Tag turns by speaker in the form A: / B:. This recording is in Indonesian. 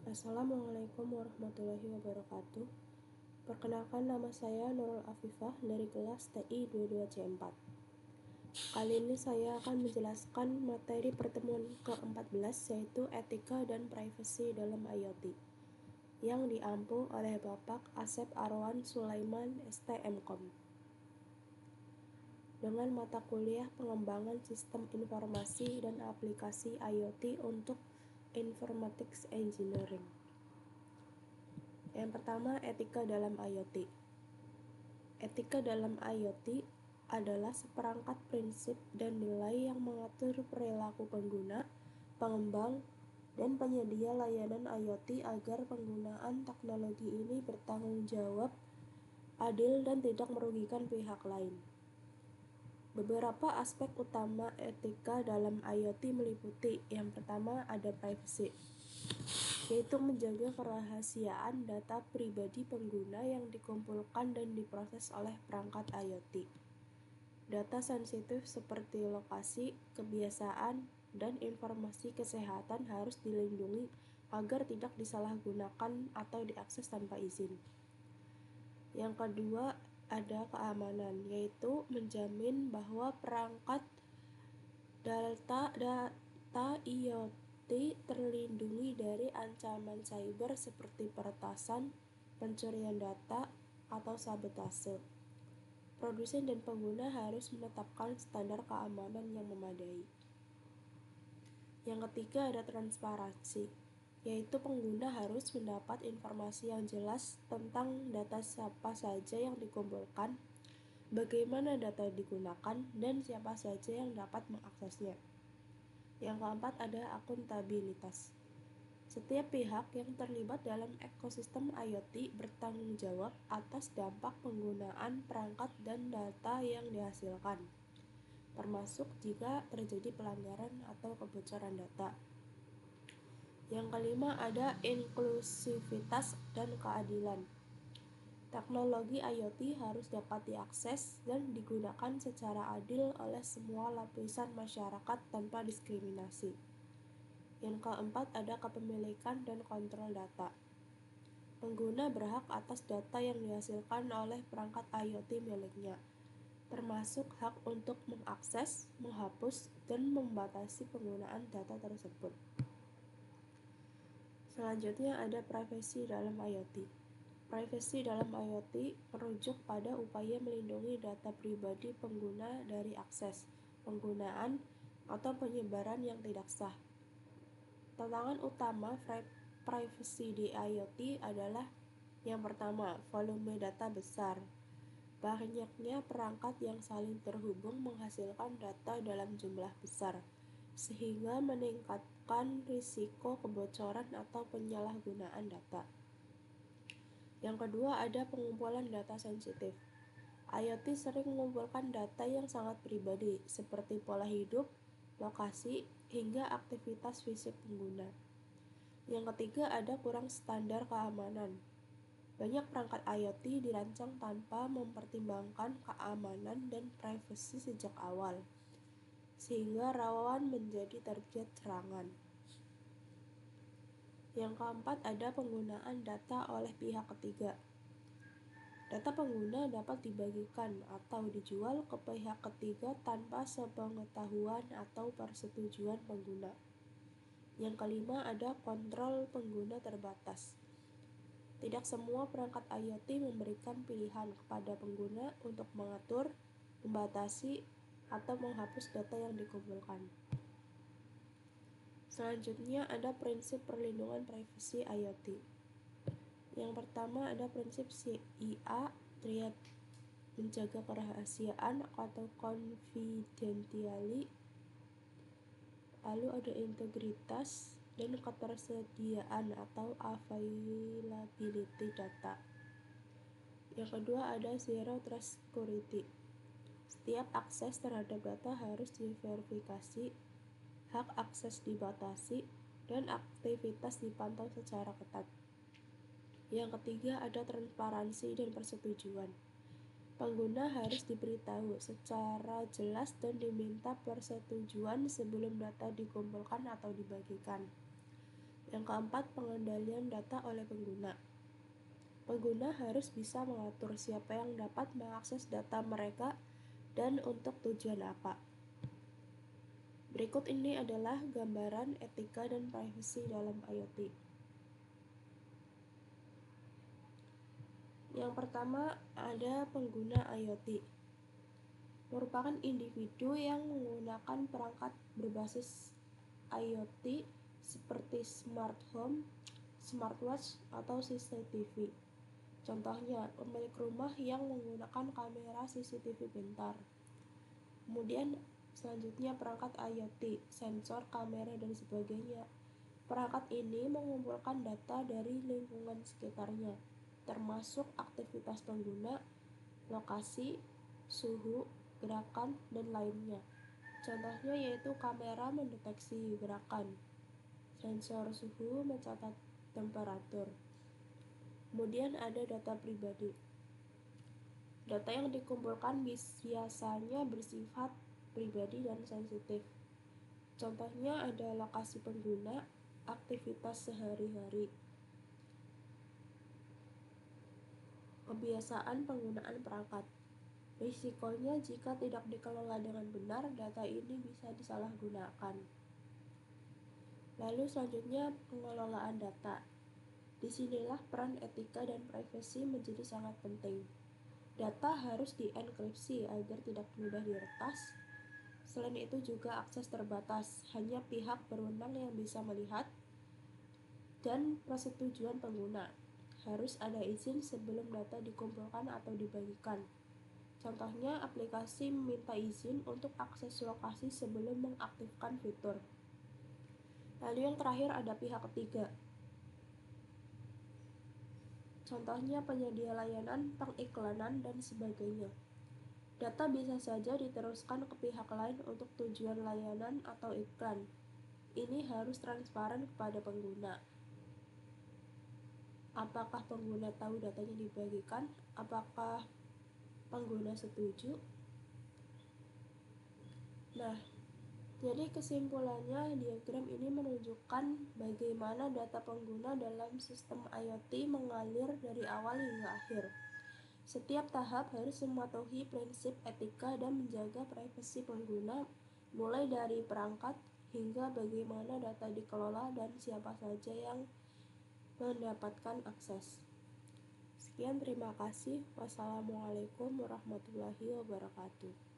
A: Assalamualaikum warahmatullahi wabarakatuh. Perkenalkan, nama saya Nurul Afifah dari kelas TI 22C4. Kali ini saya akan menjelaskan materi pertemuan ke-14, yaitu etika dan privasi dalam IoT, yang diampu oleh Bapak Asep Arwan Sulaiman, STMkom, dengan mata kuliah pengembangan sistem informasi dan aplikasi IoT untuk Informatics Engineering. Yang pertama, etika dalam IoT. Etika dalam IoT adalah seperangkat prinsip dan nilai yang mengatur perilaku pengguna, pengembang, dan penyedia layanan IoT agar penggunaan teknologi ini bertanggung jawab, adil, dan tidak merugikan pihak lain. Beberapa aspek utama etika dalam IoT meliputi: yang pertama, ada privacy, yaitu menjaga kerahasiaan data pribadi pengguna yang dikumpulkan dan diproses oleh perangkat IoT. Data sensitif seperti lokasi, kebiasaan, dan informasi kesehatan harus dilindungi agar tidak disalahgunakan atau diakses tanpa izin. Yang kedua, ada keamanan, yaitu menjamin bahwa perangkat data IoT terlindungi dari ancaman cyber seperti peretasan, pencurian data, atau sabotase. Produsen dan pengguna harus menetapkan standar keamanan yang memadai. Yang ketiga, ada transparansi, yaitu pengguna harus mendapat informasi yang jelas tentang data siapa saja yang dikumpulkan, bagaimana data digunakan, dan siapa saja yang dapat mengaksesnya. Yang keempat, ada akuntabilitas. Setiap pihak yang terlibat dalam ekosistem IoT bertanggung jawab atas dampak penggunaan perangkat dan data yang dihasilkan, termasuk jika terjadi pelanggaran atau kebocoran data. Yang kelima, ada inklusivitas dan keadilan. Teknologi IoT harus dapat diakses dan digunakan secara adil oleh semua lapisan masyarakat tanpa diskriminasi. Yang keempat, ada kepemilikan dan kontrol data. Pengguna berhak atas data yang dihasilkan oleh perangkat IoT miliknya, termasuk hak untuk mengakses, menghapus, dan membatasi penggunaan data tersebut. Selanjutnya, ada privasi dalam IoT. Privasi dalam IoT merujuk pada upaya melindungi data pribadi pengguna dari akses, penggunaan, atau penyebaran yang tidak sah. Tantangan utama privasi di IoT adalah: yang pertama, volume data besar. Banyaknya perangkat yang saling terhubung menghasilkan data dalam jumlah besar, sehingga meningkatkan risiko kebocoran atau penyalahgunaan data. Yang kedua, ada pengumpulan data sensitif. IoT sering mengumpulkan data yang sangat pribadi, seperti pola hidup, lokasi, hingga aktivitas fisik pengguna. Yang ketiga, ada kurang standar keamanan. Banyak perangkat IoT dirancang tanpa mempertimbangkan keamanan dan privasi sejak awal, sehingga rawan menjadi target serangan. Yang keempat, ada penggunaan data oleh pihak ketiga. Data pengguna dapat dibagikan atau dijual ke pihak ketiga tanpa sepengetahuan atau persetujuan pengguna. Yang kelima, ada kontrol pengguna terbatas. Tidak semua perangkat IoT memberikan pilihan kepada pengguna untuk mengatur, membatasi, atau menghapus data yang dikumpulkan. Selanjutnya, ada prinsip perlindungan privasi IoT. Yang pertama, ada prinsip CIA, triad, menjaga kerahasiaan atau confidentiality. Lalu ada integritas dan ketersediaan atau availability data. Yang kedua, ada zero trust security. Setiap akses terhadap data harus diverifikasi, hak akses dibatasi, dan aktivitas dipantau secara ketat. Yang ketiga, ada transparansi dan persetujuan. Pengguna harus diberitahu secara jelas dan diminta persetujuan sebelum data dikumpulkan atau dibagikan. Yang keempat, pengendalian data oleh pengguna. Pengguna harus bisa mengatur siapa yang dapat mengakses data mereka dan untuk tujuan apa. Berikut ini adalah gambaran etika dan privasi dalam IoT. Yang pertama, ada pengguna IoT. Merupakan individu yang menggunakan perangkat berbasis IoT seperti smart home, smartwatch, atau CCTV. Contohnya, pemilik rumah yang menggunakan kamera CCTV pintar. Kemudian selanjutnya perangkat IoT, sensor, kamera, dan sebagainya. Perangkat ini mengumpulkan data dari lingkungan sekitarnya, termasuk aktivitas pengguna, lokasi, suhu, gerakan, dan lainnya. Contohnya yaitu kamera mendeteksi gerakan, sensor suhu mencatat temperatur. Kemudian ada data pribadi. Data yang dikumpulkan biasanya bersifat pribadi dan sensitif. Contohnya ada lokasi pengguna, aktivitas sehari-hari, kebiasaan penggunaan perangkat. Risikonya jika tidak dikelola dengan benar, data ini bisa disalahgunakan. Lalu selanjutnya pengelolaan data. Disinilah peran etika dan privasi menjadi sangat penting. Data harus dienkripsi agar tidak mudah diretas. Selain itu juga akses terbatas, hanya pihak berwenang yang bisa melihat. Dan persetujuan pengguna. Harus ada izin sebelum data dikumpulkan atau dibagikan. Contohnya, aplikasi meminta izin untuk akses lokasi sebelum mengaktifkan fitur. Lalu yang terakhir ada pihak ketiga. Contohnya penyedia layanan, pengiklanan, dan sebagainya. Data bisa saja diteruskan ke pihak lain untuk tujuan layanan atau iklan. Ini harus transparan kepada pengguna. Apakah pengguna tahu datanya dibagikan? Apakah pengguna setuju? Nah, jadi kesimpulannya diagram ini menunjukkan bagaimana data pengguna dalam sistem IoT mengalir dari awal hingga akhir. Setiap tahap harus mematuhi prinsip etika dan menjaga privasi pengguna, mulai dari perangkat hingga bagaimana data dikelola dan siapa saja yang mendapatkan akses. Sekian, terima kasih. Wassalamualaikum warahmatullahi wabarakatuh.